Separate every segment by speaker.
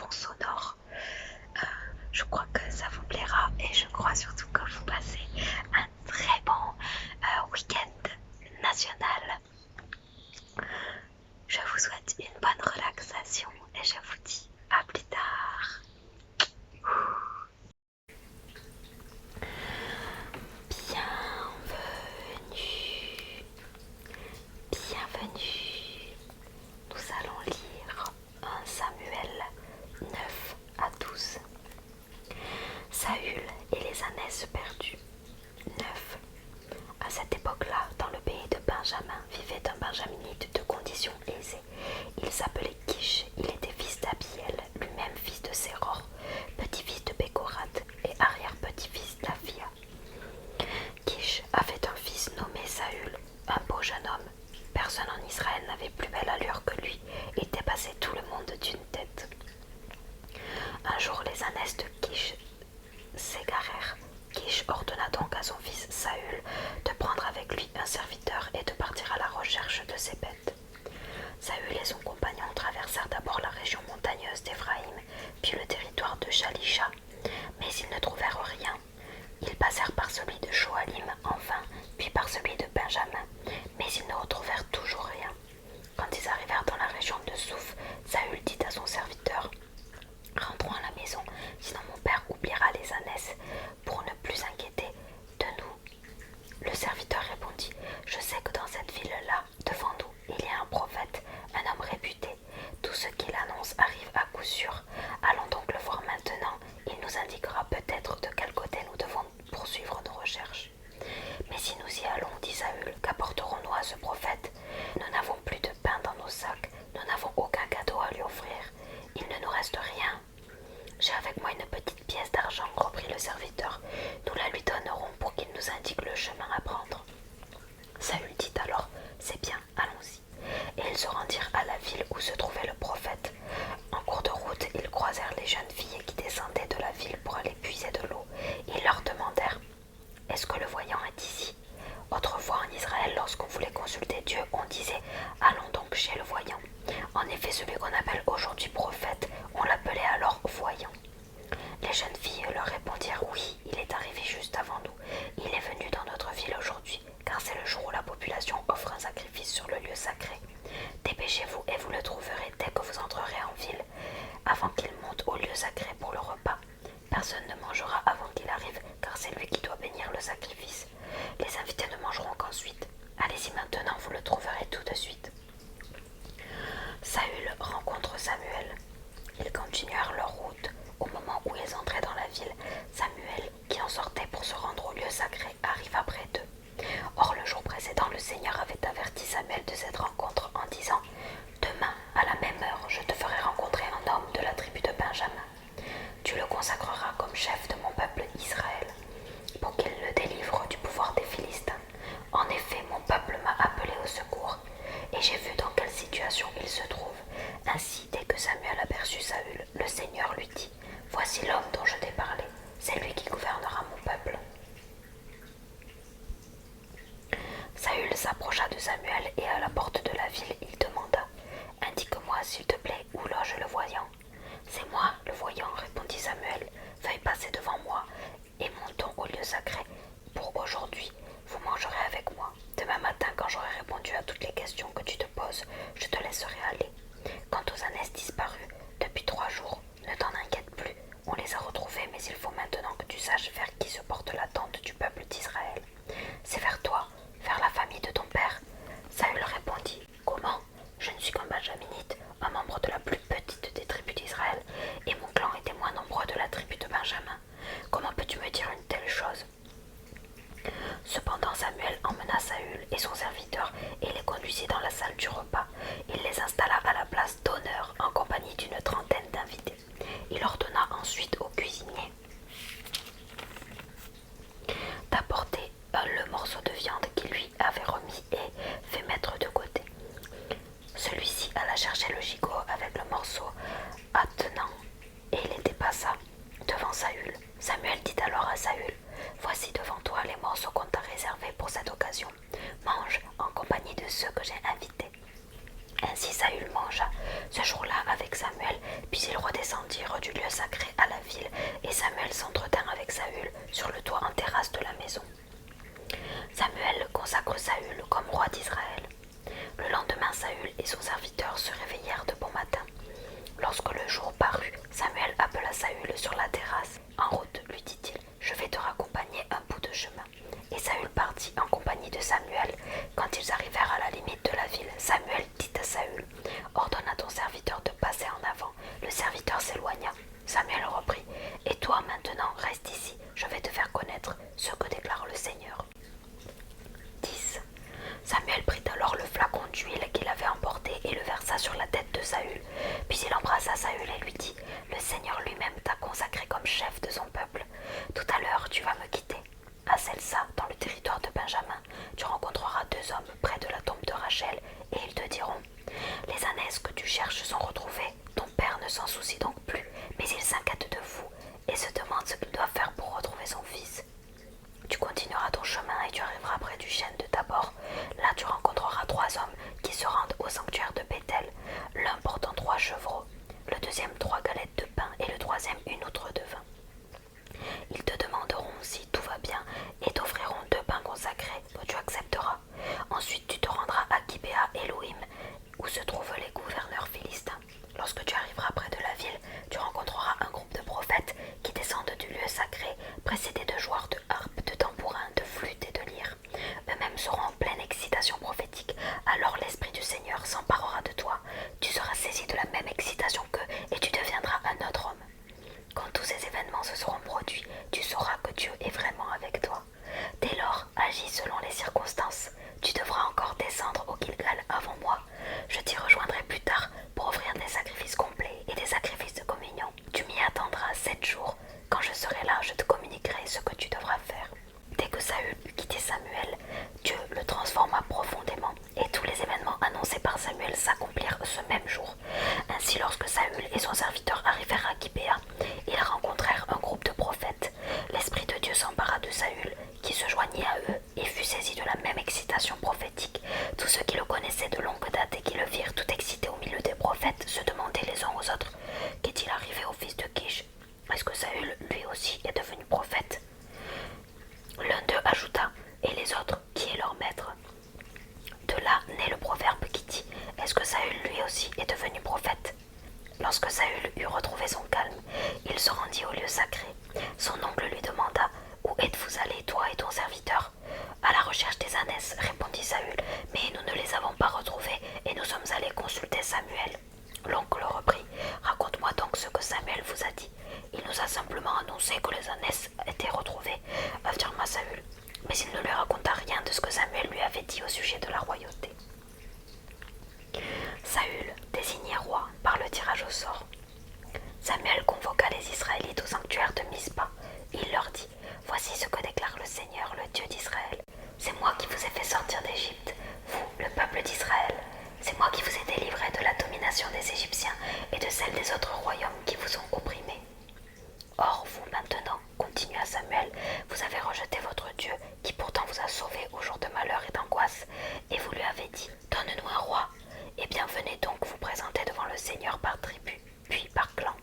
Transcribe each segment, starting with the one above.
Speaker 1: fond sonore. Je crois que ça vous plaira et je crois surtout que vous passez un très bon week-end national. Je vous souhaite une bonne relaxation et je vous dis à plus tard. Bienvenue. Nous allons lire 1 Samuel 9 à 12. Saül et les ânesses perdues. 9. À cette époque-là, dans le pays de Benjamin, vivait un benjaminite de condition aisée. Il s'appelait Kish. Il était fils d'Abiel, lui-même fils de Séror, petit-fils de Bécorat et arrière-petit-fils d'Avia. Kish avait un fils nommé Saül, un beau jeune homme. Personne en Israël n'avait plus belle allure que lui et dépassait tout le monde d'une tête. Un jour, les ânesses de Kish s'égarèrent. Kish ordonna donc à son fils Saül de prendre avec lui un serviteur et de partir à la recherche de ses bêtes. Saül et son compagnon traversèrent d'abord la région montagneuse d'Éphraïm, puis le territoire de Shalisha, mais ils ne trouvèrent rien. Ils passèrent par celui de Joalim en vain, puis par celui de Benjamin, mais ils ne retrouvèrent toujours rien. Quand ils arrivèrent dans la région de Souf, Saül dit à son serviteur: « Rentrons à la maison, sinon mon père oubliera les ânesses, pour ne plus s'inquiéter de nous. » Le serviteur répondit: « Je sais que dans cette ville-là, devant nous, il y a un prophète, un homme réputé. Tout ce qu'il annonce arrive à coup sûr. Allons donc le voir maintenant, il nous indiquera peut-être de quel côté nous devons poursuivre nos recherches. » « Mais si nous y allons, dit Saül, qu'apporterons-nous à ce prophète? Nous n'avons plus de pain dans nos sacs, nous n'avons aucun cadeau à lui offrir. Il ne nous reste rien. »« J'ai avec moi une petite pièce d'argent, reprit le serviteur. Nous la lui donnerons pour qu'il nous indique le chemin à prendre. » Saül dit alors: « C'est bien, allons-y. » Et ils se rendirent à la ville où se trouvait le prophète. En cours de route, ils croisèrent les jeunes filles qui descendaient de la ville pour aller puiser de l'eau. Ils leur demandèrent: « Est-ce que le voyant est ici ?» Autrefois en Israël, lorsqu'on voulait consulter Dieu, on disait: « Allons donc chez le voyant. » En effet, celui qu'on appelle aujourd'hui prophète, on l'appelait alors voyant. Les jeunes filles leur répondirent: « Oui, il est arrivé juste avant nous. Il est venu dans notre ville aujourd'hui, car c'est le jour où la population offre un sacrifice sur le lieu sacré. Dépêchez-vous et vous le trouverez dès que vous entrerez en ville, avant qu'il monte au lieu sacré pour le repas. Personne ne mangera avant qu'il arrive, car c'est lui qui doit bénir le sacrifice. Les invités ne mangeront qu'ensuite. Allez-y maintenant, vous le trouverez tout de suite. » Saül rencontre Samuel. Ils continuèrent leur route. Au moment où ils entraient dans la ville, Samuel, qui en sortait pour se rendre au lieu sacré, arriva près d'eux. Or, le jour précédent, le Seigneur avait averti Samuel de cette rencontre en disant: « Demain, à la même heure, je te ferai rencontrer un homme de la tribu de Benjamin. Tu le consacreras comme chef de mon peuple Israël, pour qu'il le délivre du pouvoir des Philistins. En effet, mon peuple m'a appelé au secours, et j'ai vu dans quelle situation il se trouve. » Ainsi, dès que Samuel aperçut Saül, le Seigneur lui dit: « Voici l'homme dont je t'ai parlé, c'est lui qui gouvernera mon peuple. » Saül s'approcha de Samuel et à la porte de la ville, il demanda: « Indique-moi, s'il te plaît, où loge le voyant. »« C'est moi, le voyant, répondit Samuel. Veuille passer devant moi et montons au lieu sacré. Pour aujourd'hui, vous mangerez avec moi. Demain matin, quand j'aurai répondu à toutes les questions que tu te poses, je te laisserai aller. Quant aux ânesses disparues, depuis 3 jours, ne t'en inquiète plus. On les a retrouvées, mais il faut maintenant que tu saches vers qui se porte l'attente du peuple d'Israël. C'est vers toi, vers la famille de ton père. » Saül répondit: « Comment? Je ne suis qu'un benjaminite, un membre de la plus petite des tribus d'Israël, et mon clan était moins nombreux de la tribu de Benjamin. Comment peux-tu me dire une telle chose ?» Cependant Samuel emmena Saül et son serviteur et les conduisit dans la salle du repas. Il les installa à la place d'honneur en compagnie d'une trentaine d'invités. Il ordonna ensuite au cuisinier d'apporter le morceau de viande qu'il lui avait remis et fait mettre de côté. Celui-ci alla chercher le gigot avec le morceau attenant et les dépassa devant Saül. Samuel dit alors à Saül: « Voici devant toi les morceaux qu'on t'a réservés pour cette occasion. Mange en compagnie de ceux que j'ai invités. » Ainsi Saül mangea ce jour-là avec Samuel, puis ils redescendirent Samuel s'entretint avec Saül sur le toit en terrasse de la maison. Samuel consacre Saül comme roi d'Israël. Le lendemain, Saül et son serviteur se réveillèrent de bon matin. Lorsque le jour parut, Samuel appela Saül sur la terrasse. « En route, lui dit-il, je vais te raccompagner un bout de chemin. » Et Saül partit en compagnie de Samuel. Quand ils arrivèrent à la limite de la ville, Samuel dit à Saül, « Ordonne à ton serviteur de passer en avant. » Le serviteur s'éloigna. Samuel reprit, « Et toi maintenant, reste ici, je vais te faire connaître ce que déclare le Seigneur. » 10. Samuel prit alors le flacon d'huile qu'il avait emporté et le versa sur la tête de Saül. Puis il embrassa Saül et lui dit, « Le Seigneur lui-même t'a consacré comme chef de son peuple. Tout à l'heure, tu vas me quitter. À Selsa, dans le territoire de Benjamin, tu rencontreras 2 hommes près de la tombe de Rachel, et ils te diront, « Les ânesses que tu cherches sont retrouvées. Ton père ne s'en soucie donc plus, mais il s'inquiète de vous et se demande ce qu'il doit faire pour retrouver son fils. Tu continueras ton chemin et tu arriveras près du chêne de Tabor. Là, tu rencontreras 3 hommes qui se rendent au sanctuaire de Béthel, l'un portant 3 chevreaux, le deuxième 3 galettes de pain et le troisième une outre de vin. Ils te demanderont si tout va bien et t'offriront 2 pains consacrés que tu accepteras. Ensuite, tu te rendras à Gibéa Elohim, où se trouvent les gouverneurs philistins. Lorsque tu arriveras près de la ville, tu rencontreras un groupe de prophètes qui descendent du lieu sacré, précédés de joueurs de harpe, de tambourins, de flûtes et de lyres. Eux-mêmes seront en pleine excitation prophétique. Alors l'Esprit du Seigneur s'emparera de toi. Tu seras saisi de la même excitation qu'eux et tu deviendras un autre homme. Quand tous ces événements se seront produits, tu sauras que Dieu est vraiment avec toi. Dès lors, agis selon les circonstances. Tu devras encore descendre au Gilgal avant moi. Je t'y rejoindrai plus tard pour offrir des sacrifices complets et des sacrifices de communion. Tu m'y attendras 7 jours. Quand je serai là, je te communiquerai ce que tu devras faire. » Dès que Saül eut quitté Samuel, Dieu le transforma profondément, et tous les événements annoncés par Samuel s'accomplirent ce même jour. Ainsi, lorsque Saül et son serviteur arrivèrent à Gibéa, ils rencontrèrent un groupe de prophètes. L'Esprit de Dieu s'empara de Saül, qui se joignit à eux et fut saisi de la même excitation prophétique. Tous ceux qui le connaissaient de longue date et qui le virent tout excité au milieu des prophètes se demandaient les uns aux autres, « Qu'est-il arrivé au fils de Kish? Est-ce que Saül, lui aussi, est devenu prophète ?» L'un d'eux ajouta, « Et les autres, qui est leur maître ?» De là naît le proverbe qui dit, « Est-ce que Saül, lui aussi, est devenu prophète ?» Lorsque Saül eut retrouvé son calme, il se rendit au lieu sacré. Son oncle lui demanda, « Où êtes-vous allés, toi et ton serviteur ?»« À la recherche des ânesses, répondit Saül, « mais nous ne les avons pas retrouvées et nous sommes allés consulter Samuel. » L'oncle reprit, « Raconte-moi donc ce que Samuel vous a dit. » « Il nous a simplement annoncé que les ânesses étaient retrouvées, » affirma Saül. Mais il ne lui raconta rien de ce que Samuel lui avait dit au sujet de la royauté. Saül, désigné roi par le tirage au sort. Samuel convoqua les Israélites au sanctuaire de Mispa. Il leur dit, « Voici ce que déclare le Seigneur, le Dieu d'Israël. C'est moi qui vous ai fait sortir d'Égypte, vous, le peuple d'Israël. C'est moi qui vous ai délivré de la domination des Égyptiens et de celle des autres royaumes qui vous ont opprimés. Or, vous maintenant, continua Samuel, vous avez rejeté votre Dieu, qui pourtant vous a sauvé au jour de malheur et d'angoisse, et vous lui avez dit, donne-nous un roi. Eh bien, venez donc vous présenter devant le Seigneur par tribu, puis par clan.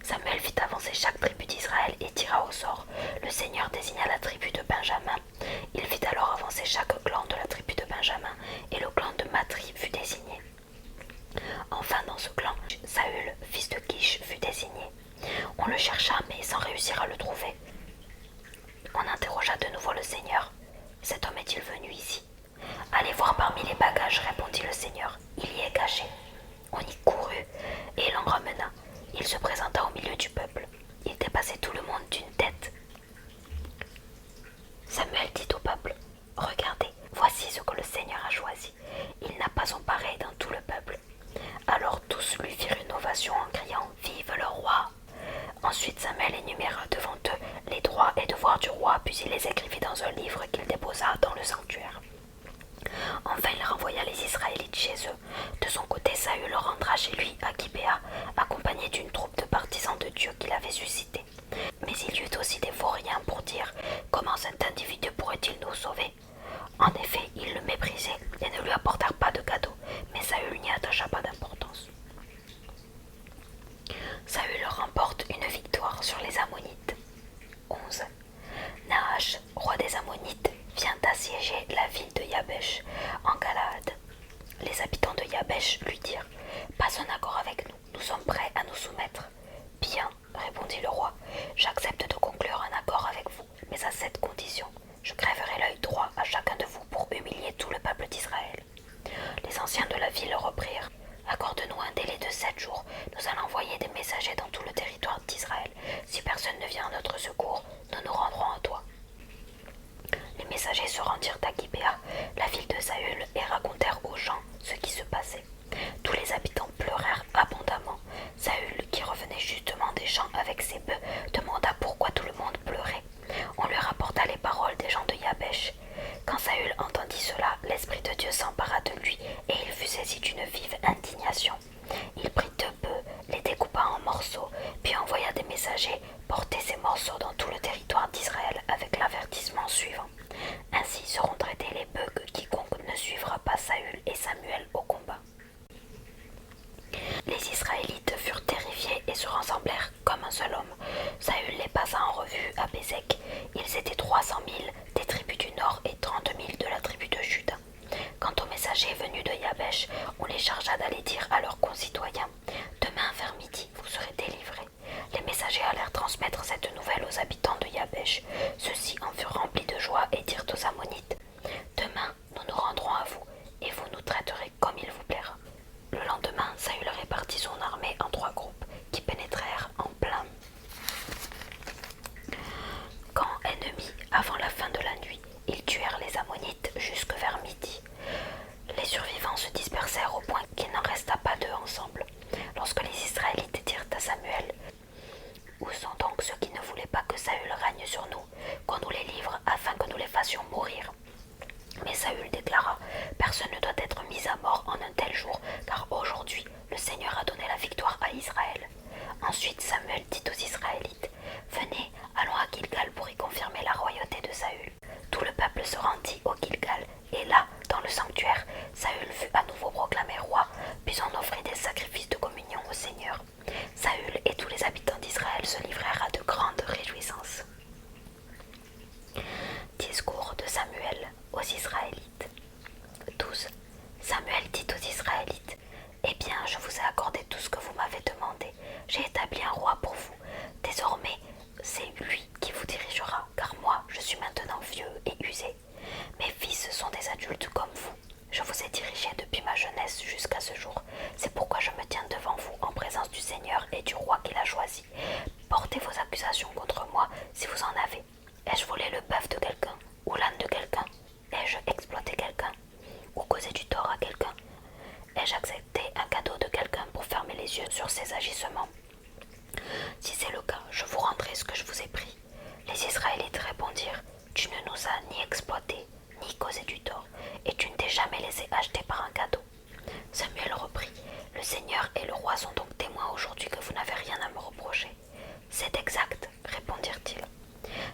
Speaker 1: Samuel fit avancer chaque tribu d'Israël et tira au sort. Le Seigneur désigna la tribu de Benjamin. Il fit alors avancer chaque clan de la tribu de Benjamin, et le clan de Matri fut désigné. Enfin, dans ce clan, Saül, fils de Kish, fut désigné. On le chercha, mais sans réussir à le trouver. On interrogea de nouveau le Seigneur. « Cet homme est-il venu ici ?»« Allez voir parmi les bagages, répondit le Seigneur. Il y est caché. » On y courut et l'en ramena. Il se présenta au milieu du peuple. Il dépassait tout le monde d'une tête. Samuel dit au peuple, « Regardez, voici ce que le Seigneur a choisi. Il n'a pas son pareil dans tout le peuple. » Alors tous lui firent une ovation en criant « Vive le roi !» Ensuite Samuel énuméra devant eux les droits et devoirs du roi, puis il les écrivit dans un livre qu'il déposa dans le sanctuaire. Enfin il renvoya les Israélites chez eux. De son côté, Saül rentra chez lui à Gibéa, accompagné d'une troupe de partisans de Dieu qu'il avait suscité. Mais il y eut aussi des vauriens pour dire « Comment cet individu pourrait-il nous sauver ?» En effet, ils le méprisaient et ne lui apportèrent pas de cadeau, mais Saül n'y attacha pas d'importance. Saül remporte une victoire sur les Ammonites. jours, nous allons envoyer des messagers dans tout le territoire d'Israël. Si personne ne vient à notre secours, nous nous rendrons à toi. » Les messagers se rendirent à Gibéa, la ville de Saül, et racontèrent aux gens ce qui se passait. Tous les habitants pleurèrent abondamment. Saül, qui revenait justement des champs avec ses bœufs, demanda pourquoi tout le monde pleurait. On lui rapporta les paroles des gens de Yabesh. Quand Saül entendit cela, l'Esprit de Dieu s'empara de lui, et il fut saisi d'une vive indignation. Il prit 2 bœufs, les découpa en morceaux, puis envoya des messagers porter ces morceaux dans tout le territoire d'Israël avec l'avertissement suivant. Ainsi seront traités les bœufs que quiconque ne suivra pas Saül et Samuel au combat. Les Israélites furent terrifiés et se rassemblèrent comme un seul homme. Saül les passa en revue à Bézek. Ils étaient 300 000 des tribus du nord et 30 000 de la tribu de Juda. Quant aux messagers venus de Yabesh, on les chargea d'aller dire à leurs concitoyens « Demain vers midi, vous serez délivrés. » Les messagers allèrent transmettre cette nouvelle aux habitants de Yabesh. Ceux-ci en furent remplis de joie et dirent aux Ammonites « Demain, nous nous rendrons à vous, et vous nous traiterez comme il vous plaira. » Le lendemain, Saül répartit son armée en 3 groupes qui pénétrèrent en plein camp ennemi avant la fin de la nuit. Ils tuèrent les Ammonites jusque vers midi. Les survivants se dispersèrent au point qu'il n'en resta pas d'eux ensemble. Lorsque les Israélites dirent à Samuel « Où sont donc ceux qui ne voulaient pas que Saül règne sur nous, qu'on nous les livre afin que nous les fassions mourir ?» Mais Saül déclara « Personne ne doit être mis à mort en un tel jour, car aujourd'hui le Seigneur a donné la victoire à Israël. » Ensuite Samuel dit aux Israélites « Venez, allons à Gilgal pour y confirmer la royauté de Saül. » Tout le peuple se rendit au Gilgal, et là, dans le sanctuaire, Saül fut à nouveau proclamé roi, puis on offrit des sacrifices de communion au Seigneur. Saül et tous les habitants d'Israël se livrèrent à de grandes réjouissances. Discours de Samuel aux Israélites. 12. Samuel dit aux Israélites « Eh bien, je vous ai accordé tout ce que vous m'avez demandé. J'ai établi un roi pour vous. Désormais, c'est lui qui vous dirigera, car moi, je suis maintenant vieux et usé. Mes fils sont des adultes comme vous. Je vous ai dirigé depuis ma jeunesse jusqu'à ce jour. C'est pourquoi je me tiens devant vous en présence du Seigneur et du roi qu'il a choisi. Portez vos accusations contre moi si vous en avez. Ai-je volé le bœuf de quelqu'un ou l'âne de quelqu'un? Ai-je exploité quelqu'un ou causé du tort à quelqu'un? Ai-je accepté un cadeau de quelqu'un pour fermer les yeux sur ses agissements? Si c'est le cas, je vous rendrai ce que je vous ai pris. » Les Israélites répondirent « Tu ne nous as ni exploité, ni causé du tort, et tu ne t'es jamais laissé acheter par un cadeau. » Samuel reprit « Le Seigneur et le roi sont donc témoins aujourd'hui que vous n'avez rien à me reprocher. »« C'est exact, » répondirent-ils.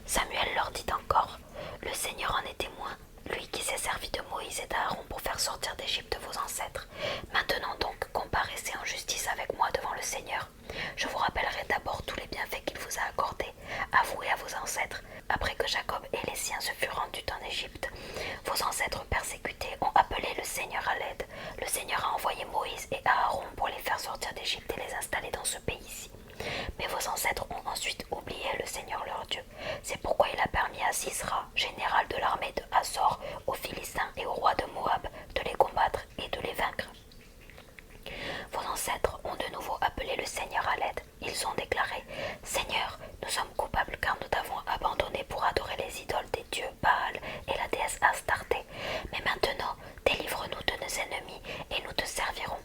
Speaker 1: Samuel leur dit encore « Le Seigneur en est témoin, lui qui s'est servi de Moïse et d'Aaron pour faire sortir d'Égypte vos ancêtres. Maintenant donc, comparaissez en justice avec moi devant le Seigneur. Je vous rappellerai d'abord tous les bienfaits qu'il vous a accordés, à vous et à vos ancêtres, après que Jacob et les siens se furent rendus en Égypte. Vos ancêtres persécutés ont appelé le Seigneur à l'aide. Le Seigneur a envoyé Moïse et Aaron pour les faire sortir d'Égypte et les installer dans ce pays-ci. Mais vos ancêtres ont ensuite oublié le Seigneur leur Dieu. C'est pourquoi il a permis à Sisra, général de l'armée de Hassor, aux Philistins et au roi de Moab de les combattre et de les vaincre. Vos ancêtres ont de nouveau appelé le Seigneur à l'aide. Ils ont déclaré « Seigneur, nous sommes coupables car nous t'avons abandonné pour adorer les idoles des dieux Baal et la déesse Astarté. Mais maintenant, délivre-nous de nos ennemis et nous te servirons. »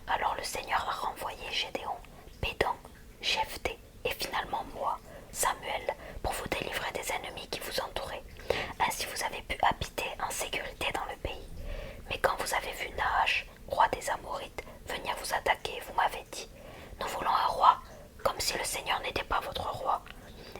Speaker 1: Alors le Seigneur a renvoyé Gédéon, Bédan, Jephthé et finalement moi, Samuel, pour vous délivrer des ennemis qui vous entouraient. Ainsi vous avez pu habiter en sécurité dans le pays. Mais quand vous avez vu Nahash, roi des Amorites, venir vous attaquer, vous m'avez dit « Nous voulons un roi, comme si le Seigneur n'était pas votre roi. »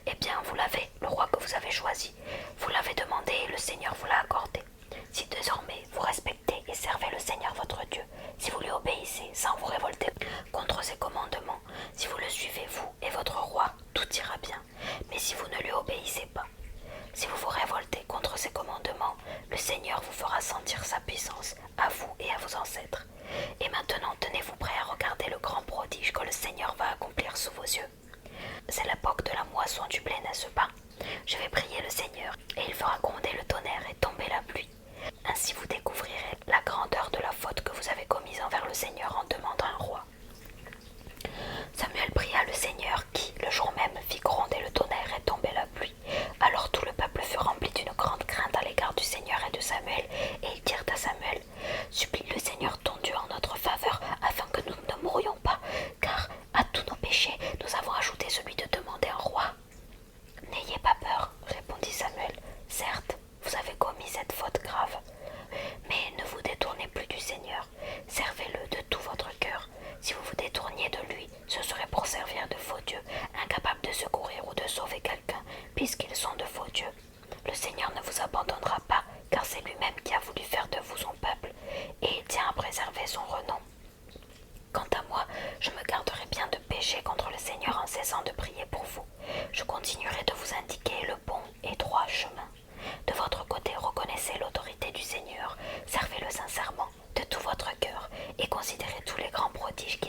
Speaker 1: Eh bien, vous l'avez, le roi que vous avez choisi. Vous l'avez demandé et le Seigneur vous l'a accordé. Si désormais vous respectez et servez le Seigneur votre Dieu, si vous lui obéissez sans vous révolter contre ses commandements, si vous le suivez vous et votre roi, tout ira bien. Mais si vous ne lui obéissez pas, si vous vous révoltez contre ses commandements, le Seigneur vous fera sentir sa puissance, à vous et à vos ancêtres. Et maintenant, tenez-vous prêts à regarder le grand prodige que le Seigneur va accomplir sous vos yeux. C'est l'époque de la moisson du blé, n'est-ce pas? Je vais prier le Seigneur, et il fera gronder le tonnerre et tomber la pluie. Ainsi vous découvrirez la grandeur de la faute que vous avez commise envers le Seigneur en demandant un roi. reconnaissant de prier pour vous. Je continuerai de vous indiquer le bon et droit chemin. De votre côté, reconnaissez l'autorité du Seigneur, servez-le sincèrement, de tout votre cœur, et considérez tous les grands prodiges